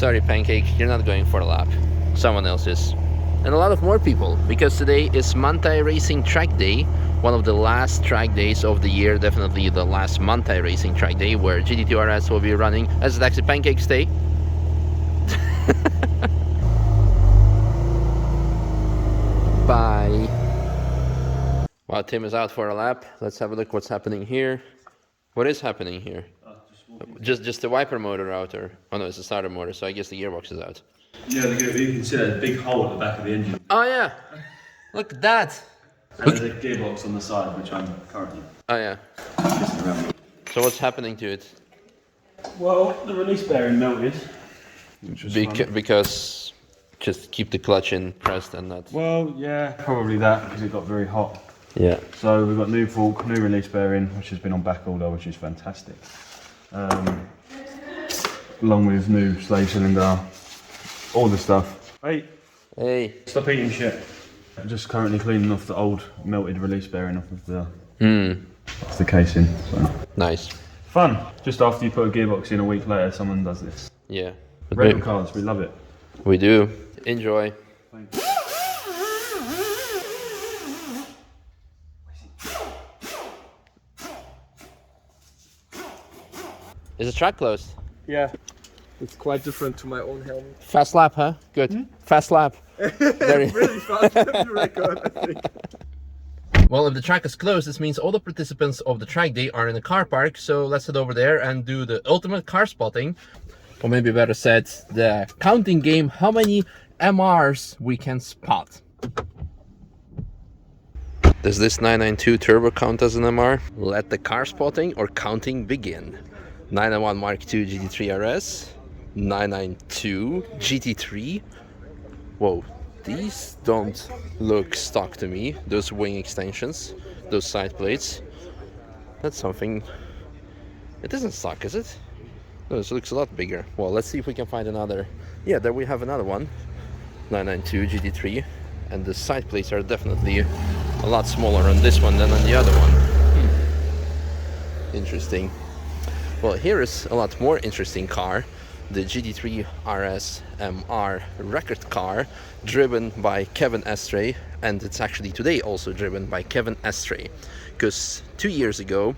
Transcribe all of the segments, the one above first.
Sorry, Pancake, you're not going for a lap. Someone else is. And a lot of more people, because today is Manthey-Racing Track Day, one of the last track days of the year, definitely the last Manthey-Racing Track Day, where GT2 RS will be running as the Taxi Pancakes Day. Bye. While Tim is out for a lap, let's have a look what's happening here. What is happening here? Just the wiper motor out, or oh no, it's the starter motor, so I guess the gearbox is out. Yeah, you can see a big hole at the back of the engine. Oh yeah, look at that. And there's a gearbox on the side, which I'm currently Oh yeah. messing around with. So what's happening to it? Well, the release bearing melted, which was fun. Because just keep the clutch in pressed and that. Well, yeah, probably that, because it got very hot. Yeah. So we've got new fork, new release bearing, which has been on back order, which is fantastic. Along with new slave cylinder, all the stuff. Hey, stop eating shit. I'm just currently cleaning off the old melted release bearing off of the casing. So. Nice. Fun. Just after you put a gearbox in, a week later, someone does this. Yeah. Rental cars, we love it. We do. Enjoy. Thanks. Is the track closed? Yeah, it's quite different to my own helmet. Fast lap, huh? Good. Fast lap. Really fast record, I think. Well, if the track is closed, this means all the participants of the track day are in the car park. So let's head over there and do the ultimate car spotting. Or maybe better said, the counting game, how many MRs we can spot. Does this 992 Turbo count as an MR? Let the car spotting or counting begin. 991 Mark II GT3 RS, 992 GT3. Whoa, these don't look stock to me. Those wing extensions, those side plates. That's something. It isn't stock, is it? No, this looks a lot bigger. Well, let's see if we can find another. Yeah, there we have another one. 992 GT3. And the side plates are definitely a lot smaller on this one than on the other one. Interesting. Well, here is a lot more interesting car. The GT3 RS MR record car, driven by Kevin Estray, and it's actually today also driven by Kevin Estray, because 2 years ago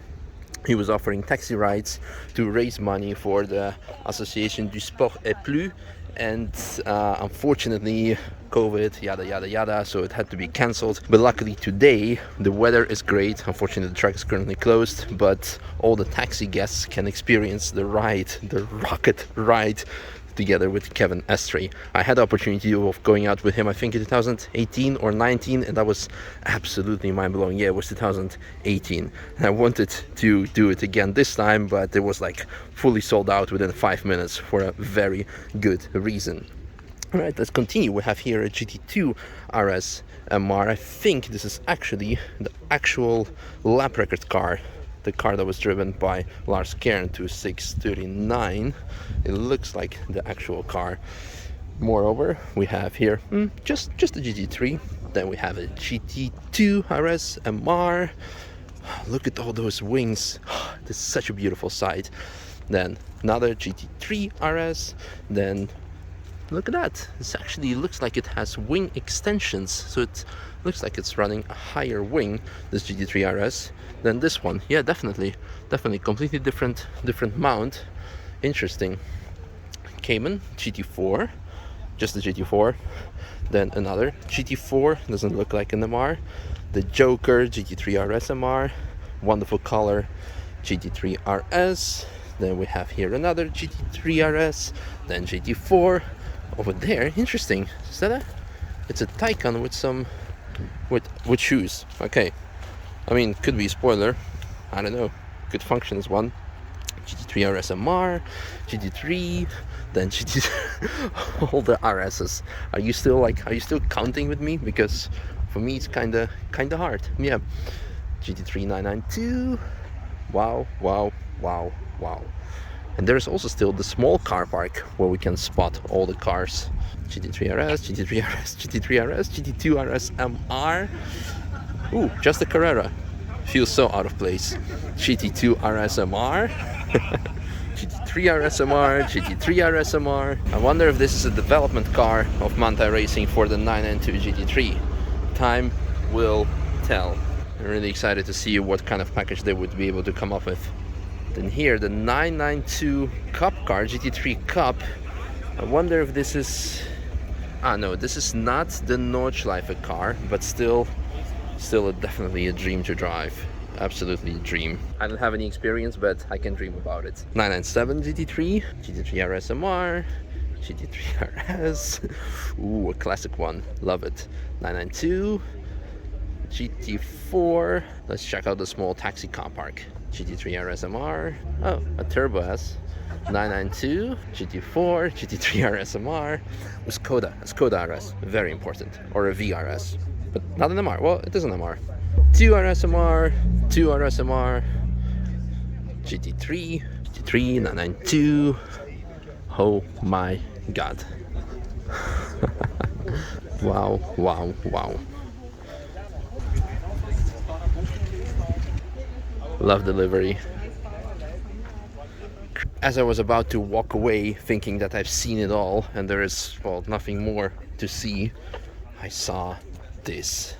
he was offering taxi rides to raise money for the Association du Sport et Plus, and unfortunately COVID, yada yada yada, so it had to be cancelled. But luckily today the weather is great. Unfortunately the track is currently closed, but all the taxi guests can experience the ride, the rocket ride, together with Kevin Estray. I had the opportunity of going out with him, I think in 2018 or 19, and that was absolutely mind-blowing. Yeah, it was 2018. And I wanted to do it again this time, but it was like fully sold out within 5 minutes for a very good reason. All right, let's continue. We have here a GT2 RS MR. I think this is actually the actual lap record car, the car that was driven by Lars Kern to 6:39. It looks like the actual car. Moreover, we have here just a GT3. Then we have a GT2 RS MR. Look at all those wings. This is such a beautiful sight. Then another GT3 RS. Then look at that. This actually looks like it has wing extensions, so it looks like it's running a higher wing, this GT3 RS, than this one. Yeah, definitely completely different mount. Interesting. Cayman GT4, just the GT4. Then another GT4, doesn't look like an MR. The Joker GT3 RS MR, wonderful color, GT3 RS. Then we have here another GT3 RS, then GT4. Over there, interesting. Is that it's a Taycan with some with shoes. Okay, I mean, could be a spoiler, I don't know. Could function as one. GT3 RS MR, GT3, then GT all the RSs. Are you still counting with me? Because for me it's kinda hard. Yeah. GT3 992. Wow. And there's also still the small car park where we can spot all the cars. GT3 RS, GT3 RS, GT3 RS, GT2 RS MR. Ooh, just a Carrera. Feels so out of place. GT2 RS MR. GT3 RSMR, GT3 RSMR. I wonder if this is a development car of Manthey-Racing for the 992 GT3. Time will tell. I'm really excited to see what kind of package they would be able to come up with. Then here, the 992 Cup car, GT3 Cup. I wonder if this is... no, this is not the Nordschleife car, but still definitely a dream to drive. Absolutely a dream. I don't have any experience, but I can dream about it. 997 GT3, GT3 RSMR, GT3 RS. Ooh, a classic one. Love it. 992, GT4. Let's check out the small taxi car park. GT3 RSMR. Oh, a Turbo S. 992, GT4, GT3 RSMR. With Skoda, a Skoda RS. Very important. Or a VRS. But not an MR. Well, it is an MR. 2 RSMR, 2 RSMR, GT3, GT3, 992. Oh my god. Wow, wow, wow. Love the livery. As I was about to walk away thinking that I've seen it all and there is, well, nothing more to see, I saw this.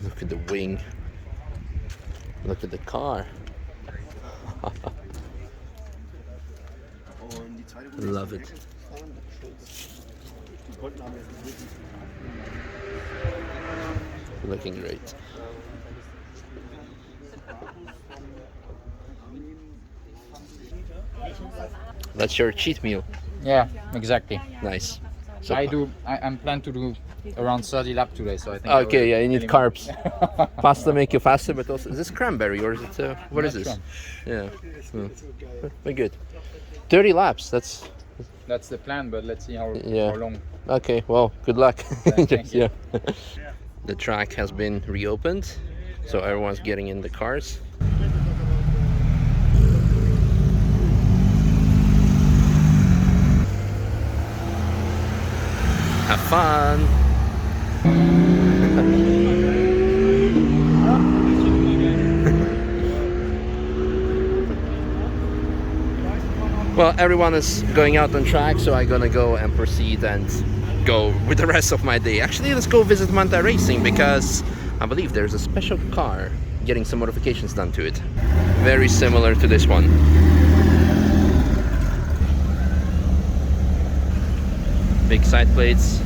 Look at the wing. Look at the car. Love it. Looking great. That's your cheat meal. Yeah, exactly. Nice. So I'm planning to do around 30 laps today, so I think. Okay, yeah, you need carbs. Pasta make you faster, but also is this cranberry or is it what is this? Yeah, very good. 30 laps. That's the plan, but let's see how long. Okay, well, good luck. Thank you. Yeah. The track has been reopened, so everyone's getting in the cars. Have fun. Well, everyone is going out on track, so I'm gonna go and proceed and go with the rest of my day. Actually, let's go visit Manthey-Racing because I believe there's a special car getting some modifications done to it. Very similar to this one. Big side plates.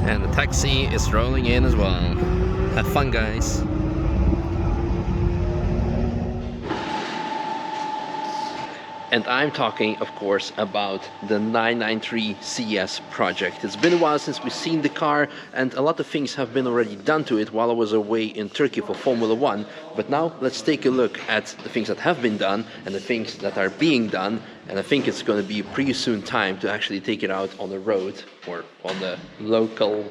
And the taxi is rolling in as well. Have fun, guys. And I'm talking, of course, about the 993 CS project. It's been a while since we've seen the car, and a lot of things have been already done to it while I was away in Turkey for Formula 1. But now let's take a look at the things that have been done and the things that are being done. And I think it's going to be a pretty soon time to actually take it out on the road or on the local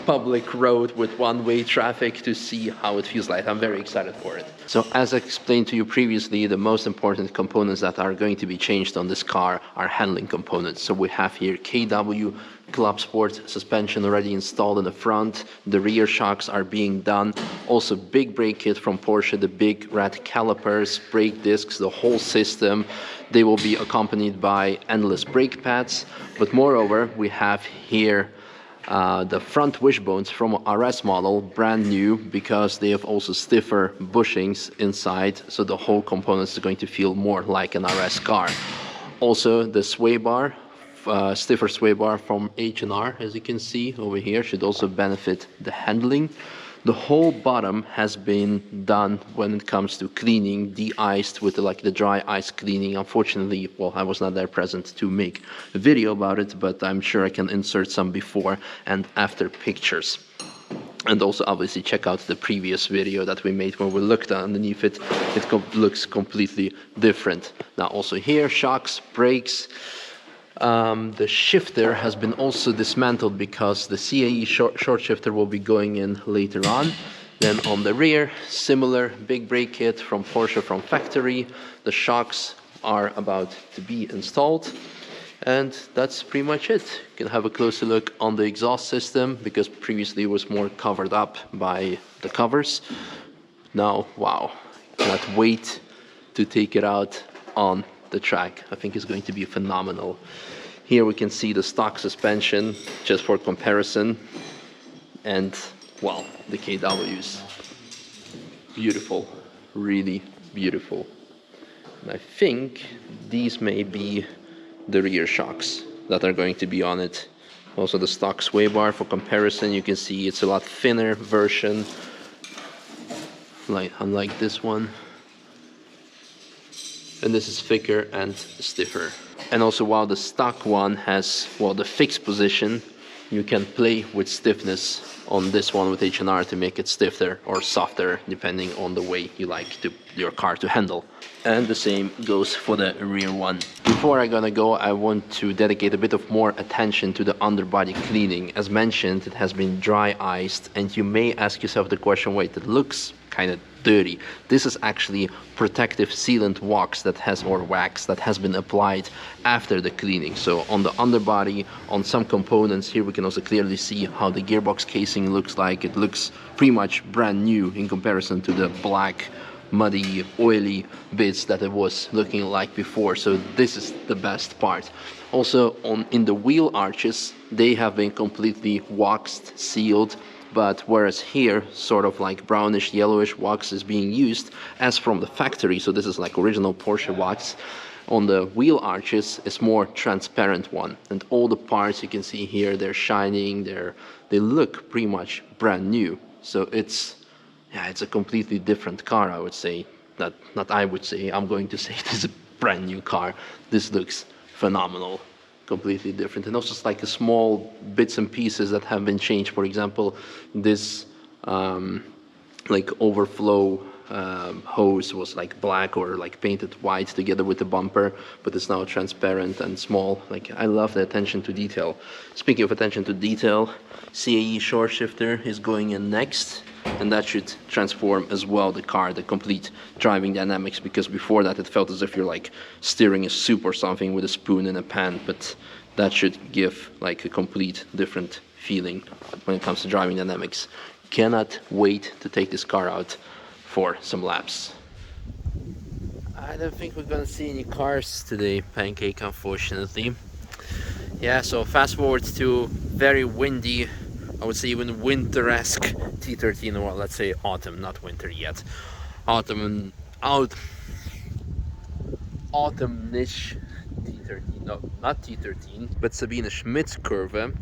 public road with one-way traffic to see how it feels like. I'm very excited for it. So as I explained to you previously, the most important components that are going to be changed on this car are handling components. So we have here KW Club Sport suspension already installed in the front. The rear shocks are being done. Also big brake kit from Porsche, the big red calipers, brake discs, the whole system. They will be accompanied by endless brake pads. But moreover, we have here the front wishbones from RS model, brand new, because they have also stiffer bushings inside, so the whole component is going to feel more like an RS car. Also the sway bar, stiffer sway bar from H&R, as you can see over here, should also benefit the handling. The whole bottom has been done when it comes to cleaning, de-iced with the dry ice cleaning. Unfortunately, well, I was not there present to make a video about it, but I'm sure I can insert some before and after pictures. And also obviously check out the previous video that we made when we looked underneath it. It looks completely different. Now also here, shocks, brakes. The shifter has been also dismantled because the CAE short shifter will be going in later on. Then on the rear, similar big brake kit from Porsche from factory. The shocks are about to be installed. And that's pretty much it. You can have a closer look on the exhaust system, because previously it was more covered up by the covers. Now, wow, cannot wait to take it out on the track. I think it's going to be phenomenal. Here we can see the stock suspension, just for comparison. And, well, the KWs. Beautiful, really beautiful. And I think these may be the rear shocks that are going to be on it. Also the stock sway bar, for comparison, you can see it's a lot thinner version, like unlike this one. And this is thicker and stiffer. And also, while the stock one has, well, the fixed position, you can play with stiffness on this one with H&R to make it stiffer or softer, depending on the way you like your car to handle. And the same goes for the rear one. Before I'm gonna go, I want to dedicate a bit of more attention to the underbody cleaning. As mentioned, it has been dry iced, and you may ask yourself the question, wait, it looks kind of dirty. This is actually protective sealant wax that has been applied after the cleaning. So on the underbody, on some components here, we can also clearly see how the gearbox casing looks like. It looks pretty much brand new in comparison to the black, muddy, oily bits that it was looking like before. So this is the best part. Also, in the wheel arches, they have been completely waxed, sealed. But whereas here, sort of like brownish, yellowish wax is being used as from the factory, so this is like original Porsche wax. On the wheel arches, it's more transparent one, and all the parts you can see here, they're shining, they look pretty much brand new. So it's a completely different car, I would say. Not I would say, I'm going to say this is a brand new car. This looks phenomenal. Completely different. And also it's like a small bits and pieces that have been changed. For example, this like overflow hose was like black or like painted white together with the bumper, but it's now transparent and small. Like, I love the attention to detail. Speaking of attention to detail, CAE shore shifter is going in next, and that should transform as well the car, the complete driving dynamics, because before that it felt as if you're like stirring a soup or something with a spoon in a pan, but that should give like a complete different feeling when it comes to driving dynamics. Cannot wait to take this car out for some laps. I don't think we're gonna see any cars today, Pancake, unfortunately. Yeah, so fast forward to very windy, I would say even winter-esque T13, or let's say autumn, not winter yet. Autumn-ish T13, no, not T13, but Sabine Schmidt curve.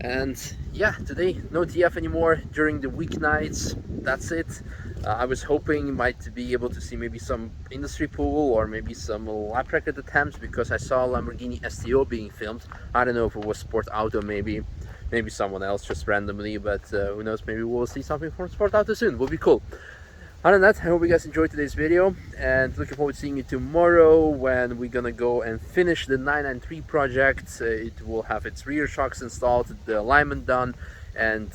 And yeah, today no TF anymore during the weeknights, that's it. I was hoping might be able to see maybe some industry pool or maybe some lap record attempts, because I saw Lamborghini STO being filmed. I don't know if it was Sport Auto, maybe someone else just randomly, but who knows, maybe we'll see something from Sport Auto soon. Will be cool. Other than that, I hope you guys enjoyed today's video, and looking forward to seeing you tomorrow when we're gonna go and finish the 993 project. It will have its rear shocks installed, the alignment done, and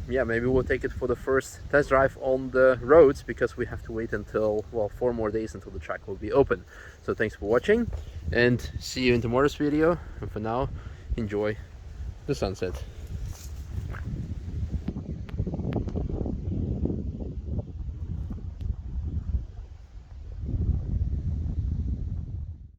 yeah, maybe we'll take it for the first test drive on the roads, because we have to wait until, well, 4 more days until the track will be open. So thanks for watching, and see you in tomorrow's video, and for now, enjoy the sunset.